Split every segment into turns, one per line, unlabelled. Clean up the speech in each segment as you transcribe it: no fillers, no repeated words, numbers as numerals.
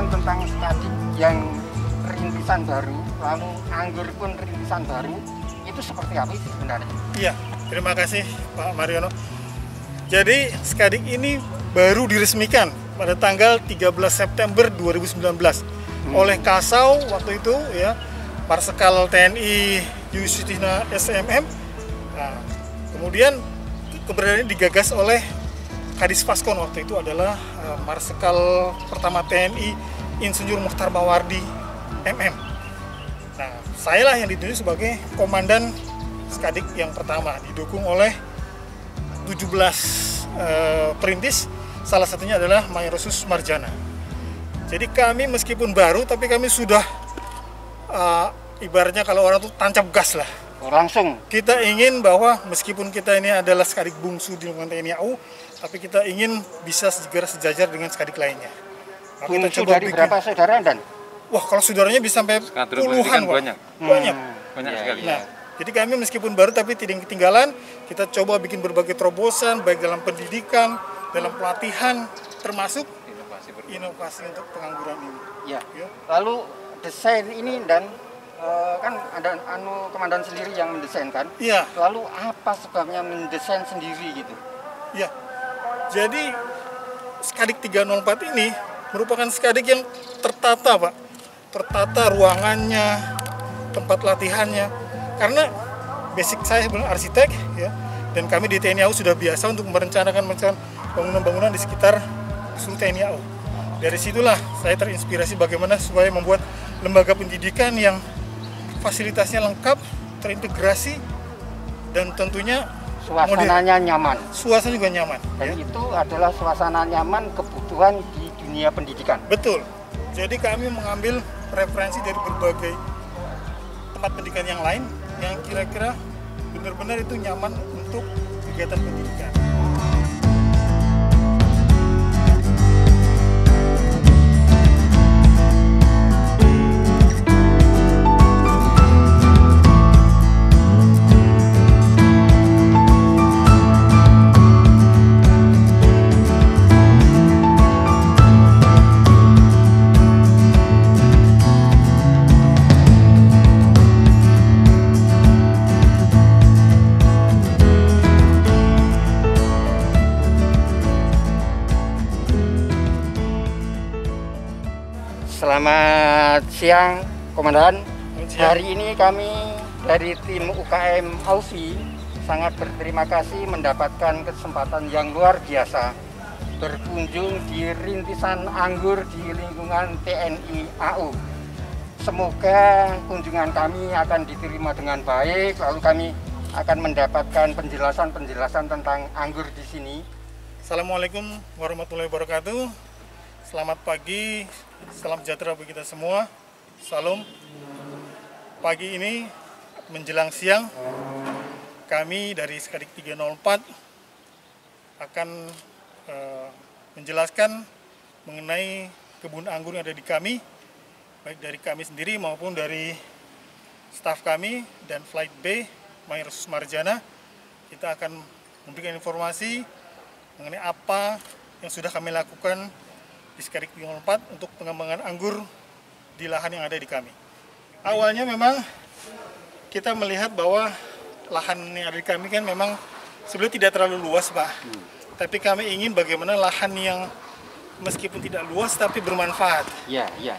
gambaran tentang skadik yang rintisan baru, lalu anggur pun rintisan baru, itu seperti apa sih sebenarnya?
Iya, terima kasih Pak Mariono. Jadi skadik ini baru diresmikan pada tanggal 13 September 2019 oleh Kasau waktu itu ya, Marsikal TNI Yusitina SMM. Nah, kemudian keberadaannya digagas oleh Kadis Faskon waktu itu adalah Marsikal pertama TNI Insinyur Muchtar Mawardi MM. Nah, saya lah yang ditunjuk sebagai komandan skadik yang pertama, didukung oleh 17 perintis, salah satunya adalah Mayrosus Marjana. Jadi kami meskipun baru, tapi kami sudah ibaratnya kalau orang tuh tancap gas lah.
Langsung.
Kita ingin bahwa meskipun kita ini adalah skadik bungsu di lingkungan TNI AU, tapi kita ingin bisa segera sejajar dengan skadik lainnya. Nah,
Bungsu
kita coba
dari
bikin.
berapa saudara Dan?
Wah, kalau saudaranya bisa sampai puluhan,
banyak.
Banyak.
Banyak
Ya,
sekali.
Nah, jadi kami meskipun baru tapi tidak ketinggalan, kita coba bikin berbagai terobosan, baik dalam pendidikan, dalam pelatihan, termasuk inovasi untuk pengangguran ini.
Ya.
Ya.
Lalu desain ini Dan kan ada komandan sendiri yang mendesain kan?
Iya,
Lalu apa sebabnya mendesain sendiri gitu?
iya. Jadi Skadik 304 ini merupakan skadik yang tertata, Pak. Tertata ruangannya, tempat latihannya. Karena basic saya sebenarnya arsitek, ya. Dan kami di TNI AU sudah biasa untuk merencanakan bangunan-bangunan di sekitar seluruh TNI AU. Dari situlah saya terinspirasi bagaimana supaya membuat lembaga pendidikan yang fasilitasnya lengkap, terintegrasi, dan tentunya
Suasananya nyaman.
suasana juga nyaman.
Dan
Ya.
itu adalah suasana nyaman kebutuhan di dunia pendidikan.
Betul. Jadi kami mengambil referensi dari berbagai tempat pendidikan yang lain yang kira-kira benar-benar itu nyaman untuk kegiatan pendidikan.
Selamat siang, Komandan.
siang.
Hari ini kami dari tim UKM AUSI sangat berterima kasih mendapatkan kesempatan yang luar biasa berkunjung di rintisan anggur di lingkungan TNI AU. Semoga kunjungan kami akan diterima dengan baik, lalu kami akan mendapatkan penjelasan-penjelasan tentang anggur di sini.
Assalamualaikum warahmatullahi wabarakatuh. Selamat pagi, salam sejahtera bagi kita semua. Salam. Pagi ini menjelang siang, kami dari Skadik 304 akan menjelaskan mengenai kebun anggur yang ada di kami, baik dari kami sendiri maupun dari staf kami dan Flight B, Mayrosus Marjana. Kita akan memberikan informasi mengenai apa yang sudah kami lakukan di Skadik 304 untuk pengembangan anggur di lahan yang ada di kami. Awalnya memang kita melihat bahwa lahan yang ada di kami kan memang sebenarnya tidak terlalu luas, Pak. Tapi kami ingin bagaimana lahan yang meskipun tidak luas tapi bermanfaat.
Ya, ya.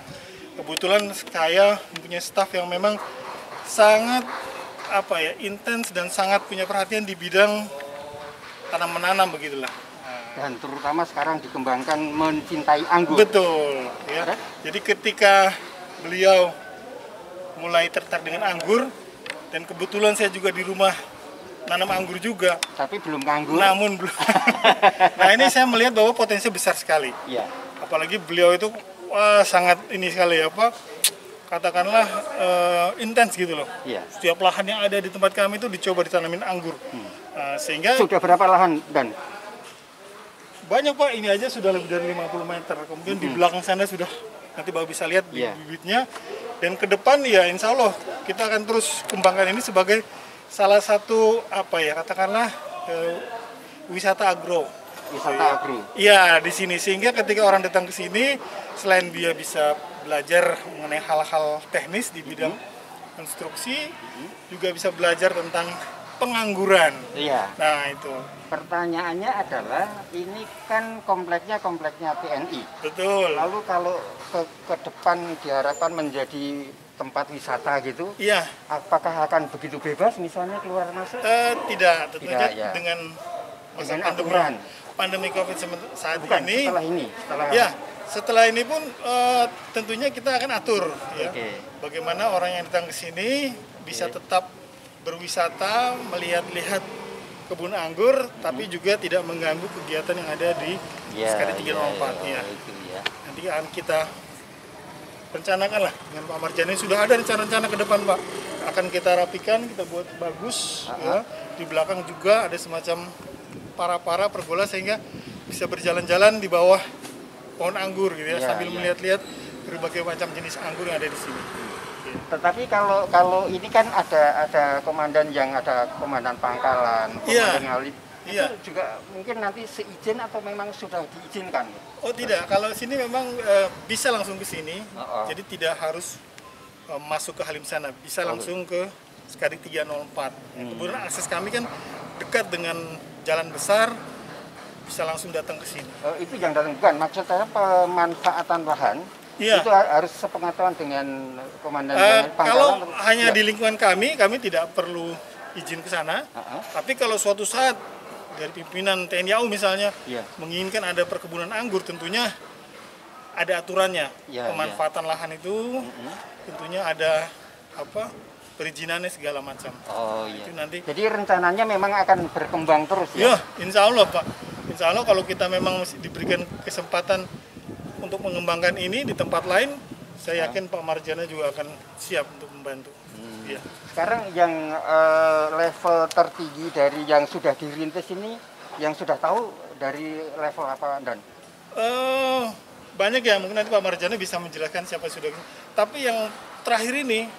Kebetulan saya mempunyai staf yang memang sangat intens dan sangat punya perhatian di bidang tanam-menanam begitulah.
Dan terutama sekarang dikembangkan mencintai anggur.
Betul, ya. Jadi ketika beliau mulai tertarik dengan anggur, dan kebetulan saya juga di rumah nanam anggur juga.
Tapi belum nganggur.
Namun belum. Nah, ini saya melihat bahwa potensi besar sekali.
Iya.
Apalagi beliau itu sangat ini sekali katakanlah intens gitu loh.
Iya.
Setiap lahan yang ada di tempat kami itu dicoba ditanamin anggur. Sehingga
Sudah berapa lahan Dan?
banyak, Pak, ini aja sudah lebih dari 50 meter. Kemudian di belakang sana sudah, nanti Bapak bisa lihat bibit-bibitnya. Dan ke depan ya insya Allah kita akan terus kembangkan ini sebagai salah satu katakanlah wisata agro
wisata agro.
Iya, di sini sehingga ketika orang datang ke sini selain dia bisa belajar mengenai hal-hal teknis di bidang konstruksi, juga bisa belajar tentang pengangguran.
Iya.
Nah, itu.
Pertanyaannya adalah ini kan kompleknya TNI.
Betul.
Lalu kalau ke depan diharapkan menjadi tempat wisata gitu,
Iya.
apakah akan begitu bebas misalnya keluar masuk?
Tidak, tentunya
Tidak, ya.
dengan masa
Dengan aturan.
pandemi COVID saat
Bukan,
ini.
setelah
Ya, setelah ini pun tentunya kita akan atur ya.
Oke.
Bagaimana orang yang datang ke sini bisa tetap berwisata, melihat-lihat kebun anggur, tapi juga tidak mengganggu kegiatan yang ada di SKD 304 ya.
Itu ya.
Nanti akan kita rencanakan lah dengan Pak Marjani, sudah ada rencana-rencana ke depan Pak. Akan kita rapikan, kita buat bagus ya. Di belakang juga ada semacam para pergola sehingga bisa berjalan-jalan di bawah pohon anggur gitu ya, sambil melihat-lihat berbagai macam jenis anggur yang ada di sini.
Tetapi kalau ini kan ada komandan pangkalan, komandan ngalip, itu juga mungkin nanti seizin atau memang sudah diizinkan?
Oh tidak, kalau sini memang bisa langsung ke sini, jadi tidak harus masuk ke Halim sana, bisa langsung ke Skadik 304. Kemudian akses kami kan dekat dengan jalan besar, bisa langsung datang ke sini.
Itu yang datang, bukan maksud saya pemanfaatan lahan.
Iya.
Itu harus sepengetahuan dengan komandan pangkalan.
Kalau hanya di lingkungan kami tidak perlu izin ke sana. Tapi kalau suatu saat dari pimpinan TNI AU misalnya menginginkan ada perkebunan anggur, tentunya ada aturannya. Pemanfaatan lahan itu tentunya ada perizinannya segala macam.
Itu
nanti.
Jadi rencananya memang akan berkembang terus ya?
Ya, insya Allah Pak. Insya Allah kalau kita memang diberikan kesempatan untuk mengembangkan ini di tempat lain, saya yakin Pak Marjana juga akan siap untuk membantu. Ya.
Sekarang yang level tertinggi dari yang sudah dirintis ini, yang sudah tahu dari level apa Dan?
Banyak ya, mungkin nanti Pak Marjana bisa menjelaskan siapa sudah. Tapi yang terakhir ini,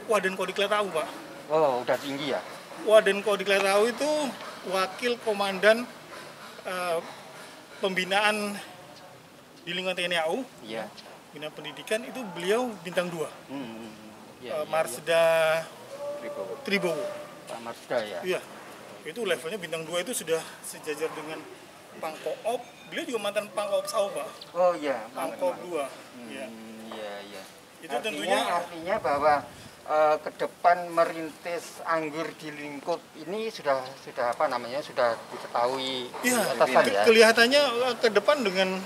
Waden Kodiklat AU Pak.
Oh, udah tinggi ya?
Waden Kodiklat AU itu wakil komandan pembinaan di lingkungan TNI AU, bina pendidikan itu beliau bintang 2. Marsda Tribowo.
Pak Marsda ya?
Iya, itu levelnya bintang 2 itu sudah sejajar dengan Pangkoop. Beliau juga mantan Pangkoop SAU Pak.
Oh iya.
Pangkoop 2. Iya. Itu
artinya bahwa ke depan merintis anggur di lingkup ini sudah diketahui atasan ya?
Kelihatannya ke depan dengan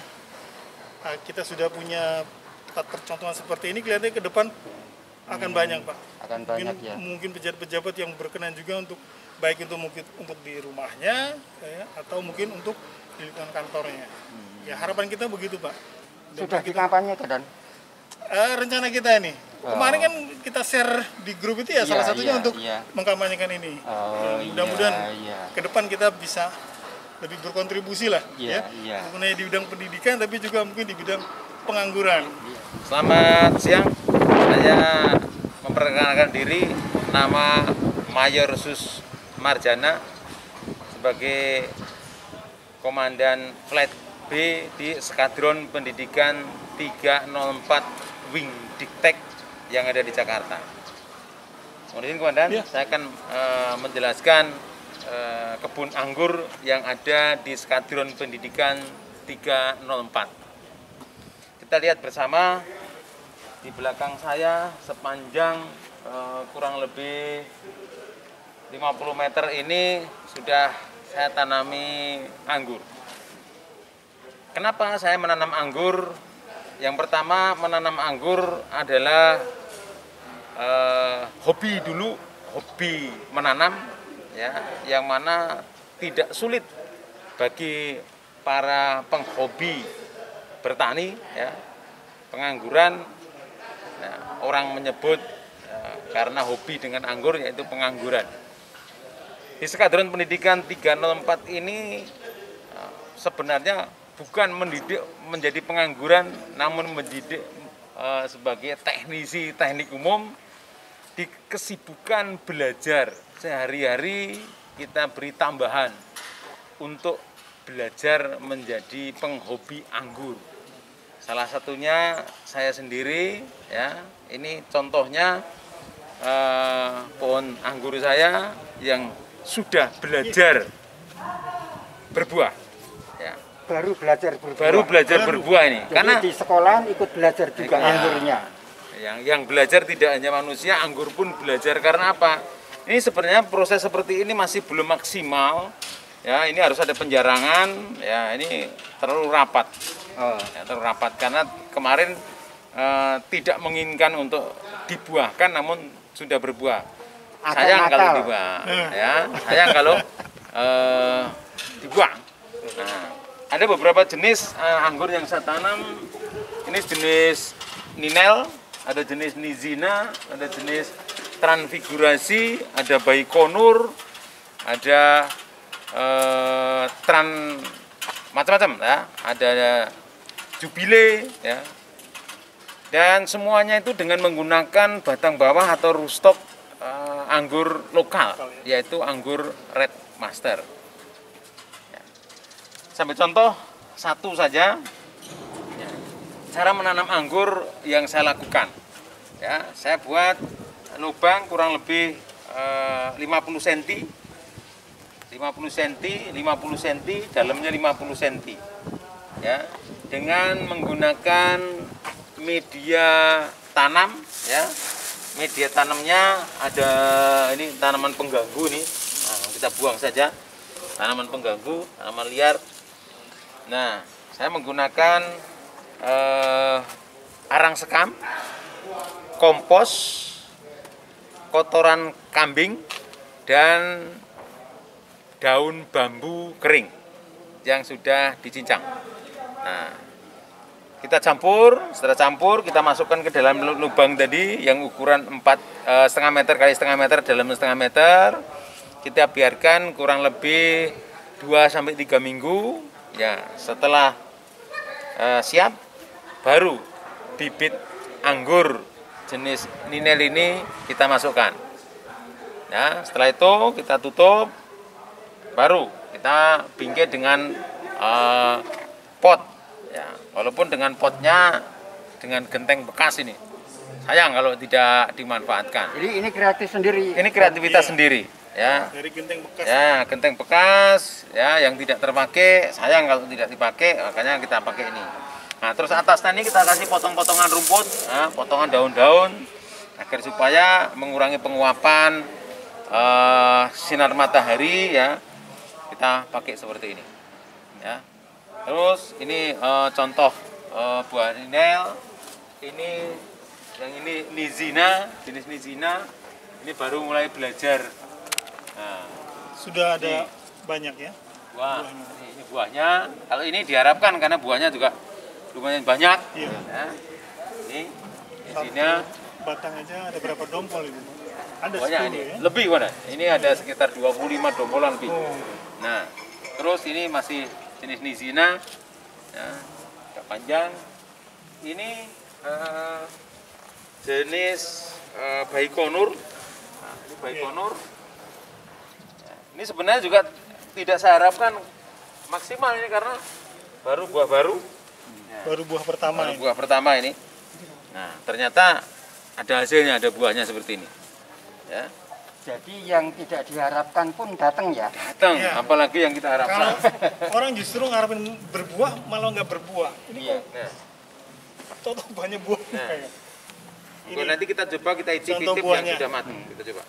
kita sudah punya tempat percontohan seperti ini, kelihatannya ke depan akan banyak Pak.
Akan banyak
mungkin pejabat-pejabat yang berkenan juga untuk baik itu mungkin untuk di rumahnya atau mungkin untuk di lingkungan kantornya. Ya harapan kita begitu Pak.
Sudah dikampanyekan Dan?
Rencana kita ini. Kemarin kan kita share di grup itu salah satunya untuk mengkampanyekan ini. Mudah-mudahan ke depan kita bisa lebih berkontribusi lah mengenai di bidang pendidikan, tapi juga mungkin di bidang pengangguran.
Selamat siang, saya memperkenalkan diri, nama Mayor Sus Marjana sebagai Komandan Flight B di Skadron Pendidikan 304 Wing Diktek yang ada di Jakarta. Kemudian Komandan, saya akan menjelaskan kebun anggur yang ada di Skadron Pendidikan 304. Kita lihat bersama di belakang saya sepanjang kurang lebih 50 meter ini sudah saya tanami anggur. Kenapa saya menanam anggur? Yang pertama, menanam anggur adalah hobi dulu, hobi menanam yang mana tidak sulit bagi para penghobi bertani pengangguran. Orang menyebut karena hobi dengan anggur yaitu pengangguran. Di Skadron Pendidikan 304 ini sebenarnya bukan mendidik menjadi pengangguran, namun mendidik sebagai teknisi teknik umum di kesibukan belajar. Sehari-hari kita beri tambahan untuk belajar menjadi penghobi anggur. Salah satunya saya sendiri, ya. Ini contohnya pohon anggur saya yang sudah belajar berbuah. Ya.
Baru belajar berbuah.
Baru belajar berbuah ini.
Jadi
Karena
di sekolah ikut belajar juga anggurnya.
yang belajar tidak hanya manusia, anggur pun belajar. Karena apa? Ini sebenarnya proses seperti ini masih belum maksimal. Ya, ini harus ada penjarangan. Ya, ini terlalu rapat. Ya, terlalu rapat karena kemarin tidak menginginkan untuk dibuahkan, namun sudah berbuah. Sayang kalau dibuang, ya. Sayang kalau dibuang. Nah, ada beberapa jenis anggur yang saya tanam. Ini jenis Ninel, ada jenis Nizina, ada jenis Transfigurasi, ada Baikonur, ada macam-macam, ya. Ada Jubile, ya. Dan semuanya itu dengan menggunakan batang bawah atau rootstock anggur lokal, yaitu anggur Red Master. Ya. Sampai contoh satu saja, ya. Cara menanam anggur yang saya lakukan. Ya, saya buat lubang kurang lebih 50 cm, 50 cm, 50 cm, dalamnya 50 cm. Ya, dengan menggunakan media tanam, ya. Media tanamnya ada ini tanaman pengganggu nih. Nah, kita buang saja tanaman pengganggu, tanaman liar. Nah, saya menggunakan arang sekam, kompos, kotoran kambing, dan daun bambu kering yang sudah dicincang. Nah, kita campur, setelah campur kita masukkan ke dalam lubang tadi yang ukuran 4,5 meter kali setengah meter dalam setengah meter. Kita biarkan kurang lebih 2-3 minggu. Ya, setelah siap, baru bibit anggur jenis Ninel ini kita masukkan. Ya, setelah itu kita tutup, baru kita bingkai dengan pot. Ya, walaupun dengan potnya dengan genteng bekas ini, sayang kalau tidak dimanfaatkan.
Jadi ini kreatif sendiri.
Ini kreativitas sendiri, ya.
Dari genteng bekas.
Ya, genteng bekas, ya, yang tidak terpakai, sayang kalau tidak dipakai, makanya kita pakai ini. Nah, terus atasnya ini kita kasih potong-potongan rumput, ya, potongan daun-daun, agar supaya mengurangi penguapan sinar matahari, ya. Kita pakai seperti ini, ya. Terus ini contoh buah Ninel. Ini yang ini Nizina, jenis Nizina. Ini baru mulai belajar. Nah,
Sudah ada banyak ya.
buah. Ini buahnya. Kalau ini diharapkan karena buahnya juga lumayan banyak.
Iya.
Ya. Ini
Satu
Nizina.
batang aja ada berapa dompol itu? Ada
Buahnya
10
ini
ya.
lebih mana? Ini ada sekitar 25 dombolan lebih.
Oh.
Nah, terus ini masih jenis Nizina, ya, agak panjang. Ini jenis Baikonur. Nah, ini Baikonur. Ya, ini sebenarnya juga tidak saya harapkan maksimal ini karena baru buah baru. Ya,
Baru buah pertama
baru
ini.
buah pertama ini. Nah, ternyata ada hasilnya, ada buahnya seperti ini. Ya,
Jadi yang tidak diharapkan pun datang ya.
datang,
Iya.
apalagi yang kita
Kalau
harapkan.
orang justru ngarepin berbuah malah nggak berbuah. Ini
Iya.
kok
Nah.
toto banyak buah.
Nah.
Kayak.
Kalau nanti kita coba, kita
contoh
icip-icip yang
buahnya.
sudah matang. Kita coba.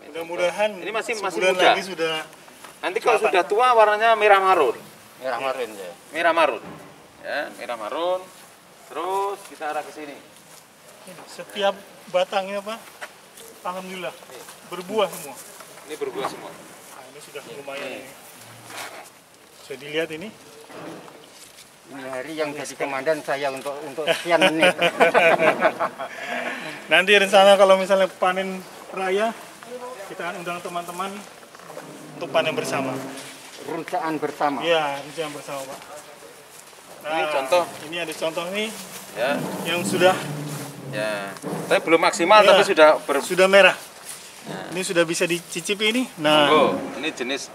Mudah-mudahan
Ini masih
sebulan
muda.
lagi sudah
Nanti kalau
Matang.
sudah tua warnanya merah marun.
Merah marun ya.
Merah marun. Ya, merah marun. Terus kita arah ke sini.
setiap batangnya Pak, alhamdulillah berbuah semua.
Ini berbuah semua.
Nah, ini sudah lumayan ini. Bisa dilihat ini.
Ini hari yang jadi komandan saya untuk sekian menit.
Nanti rencana kalau misalnya panen raya, kita akan undang teman-teman untuk panen bersama.
Runcaan bersama.
Iya, rencana bersama Pak. Nah,
Ini contoh.
Ini ada contoh nih
Ya,
yang sudah
ya. Tapi belum maksimal,
Ya.
tapi sudah
sudah merah. Ini sudah bisa dicicipi ini. Nah,
Oh, ini jenis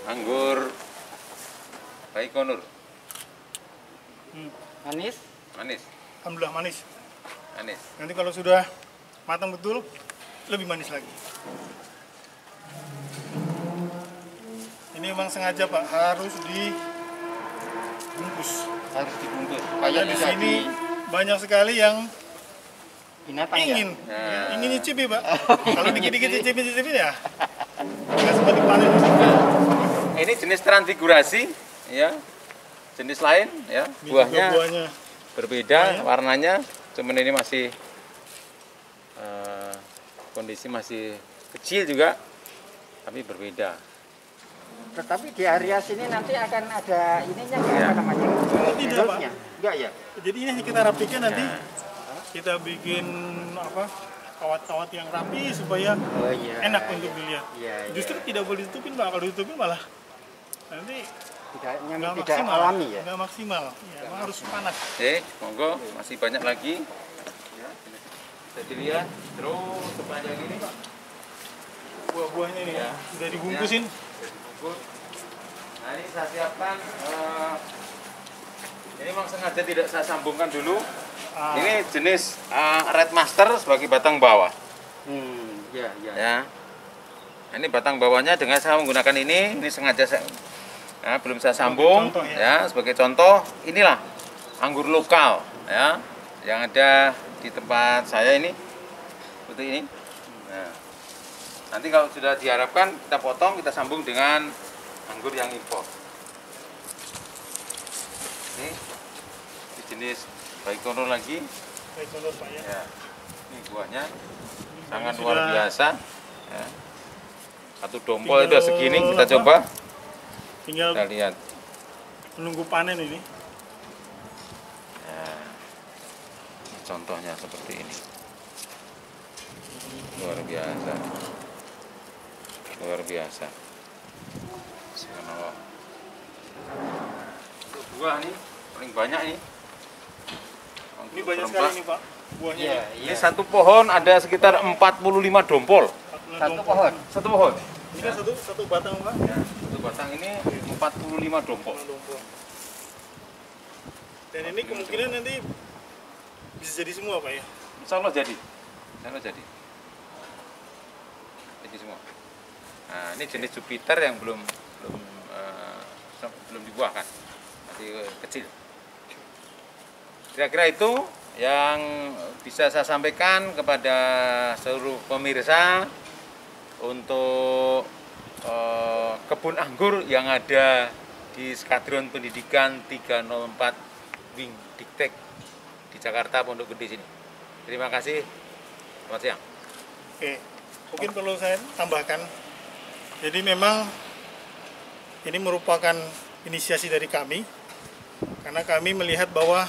anggur Baikonur.
Manis.
Manis.
Alhamdulillah manis.
Manis.
Nanti kalau sudah matang betul, lebih manis lagi. Ini memang sengaja Pak, harus dibungkus.
Harus dibungkus.
Karena di sini banyak sekali yang
binatang
ingin,
ya?
ingin nyicipi Pak. Kalau dikit-dikit nyicipi ya, nggak sempat dipanen.
Ini jenis transfigurasi, ya. Jenis lain, ya.
Ini
Buahnya
juga buahnya
berbeda, warnanya. Cuman ini masih kondisi masih kecil juga, tapi berbeda.
Tetapi di area sini nanti akan ada ininya nggak,
Ya.
apa namanya?
Tidak, Pak.
Enggak ya?
Jadi ini kita rapikan nanti,
Ya.
kita bikin apa kawat-kawat yang rapi supaya
Oh iya.
enak untuk dilihat.
Iya, iya.
Justru tidak boleh ditutupin Pak, kalau ditutupin malah nanti
Tidak
nggak maksimal,
alami ya.
nggak maksimal. Ya, emang harus panas.
Monggo, masih banyak lagi. Ya, bisa dilihat terus sepanjang ini, Pak.
Buah-buahnya ini
Ya.
sudah dibungkusin.
Dibungkus. Nah, ini saya siapkan. Ini memang sengaja tidak saya sambungkan dulu. Ini jenis Red Master sebagai batang bawah.
Ya, ya.
Ya. Ini batang bawahnya dengan saya menggunakan ini sengaja saya belum saya sambung
contoh,
ya. Sebagai contoh, inilah anggur lokal ya yang ada di tempat saya ini seperti ini. Nah, nanti kalau sudah diharapkan kita potong, kita sambung dengan anggur yang impor. Ini jenis Baikonur lagi.
Baikonur Pak ya.
Ya, ini buahnya sangat
sudah-
luar biasa. Ya. Satu dompol itu segini, kita coba.
Tinggal
Kita lihat.
menunggu panen ini.
Ya. Ini contohnya seperti ini. Luar biasa. Luar biasa. Subhanallah. Untuk buah nih paling banyak ini.
Ini banyak sekali nih Pak buahnya.
Iya,
Ini satu pohon ada sekitar 45 dompol.
Satu pohon.
Satu pohon.
Ini kan satu batang Pak.
Ya, satu batang ini 45 dompol.
Dan ini kemungkinan nanti bisa jadi semua Pak ya.
Insya Allah jadi. Insya Allah jadi. Jadi semua. Nah, ini jenis Jupiter yang belum dibuahkan, masih kecil. Kira-kira itu yang bisa saya sampaikan kepada seluruh pemirsa untuk kebun anggur yang ada di Skadron Pendidikan 304 Wing Diktek di Jakarta Pondok Gede sini. Terima kasih. Selamat siang.
Oke, mungkin perlu saya tambahkan. Jadi memang ini merupakan inisiasi dari kami, karena kami melihat bahwa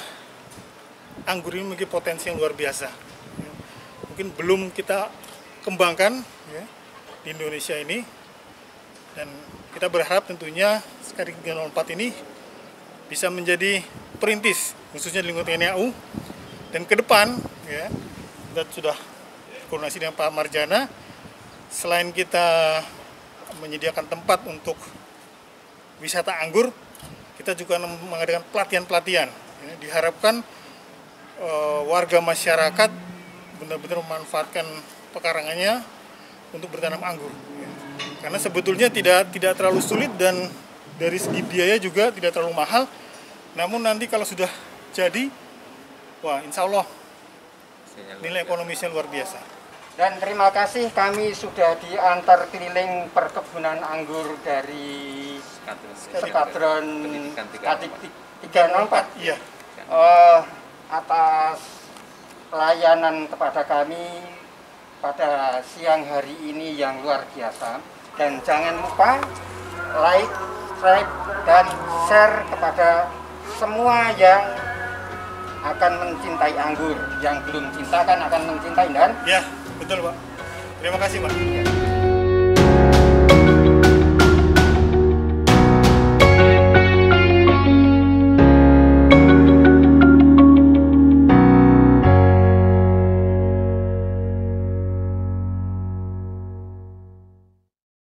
anggur ini memiliki potensi yang luar biasa. Mungkin belum kita kembangkan ya, di Indonesia ini, dan kita berharap tentunya Skadron 304 ini bisa menjadi perintis, khususnya di lingkungan TNI AU, dan ke depan ya, kita sudah koordinasi dengan Pak Marjana. Selain kita menyediakan tempat untuk wisata anggur, kita juga mengadakan pelatihan-pelatihan. Ya, diharapkan warga masyarakat benar-benar memanfaatkan pekarangannya untuk bertanam anggur. Ya. Karena sebetulnya tidak terlalu sulit dan dari segi biaya juga tidak terlalu mahal. Namun nanti kalau sudah jadi, wah insya Allah nilai ekonomisnya luar biasa.
Dan terima kasih, kami sudah diantar keliling perkebunan anggur dari Skadron
Pendidikan
304
Iya.
atas pelayanan kepada kami pada siang hari ini yang luar biasa. Dan jangan lupa like, subscribe, dan share kepada semua yang akan mencintai anggur. Yang belum cinta kan akan mencintai, dan
Ya, betul Pak. Terima kasih Pak.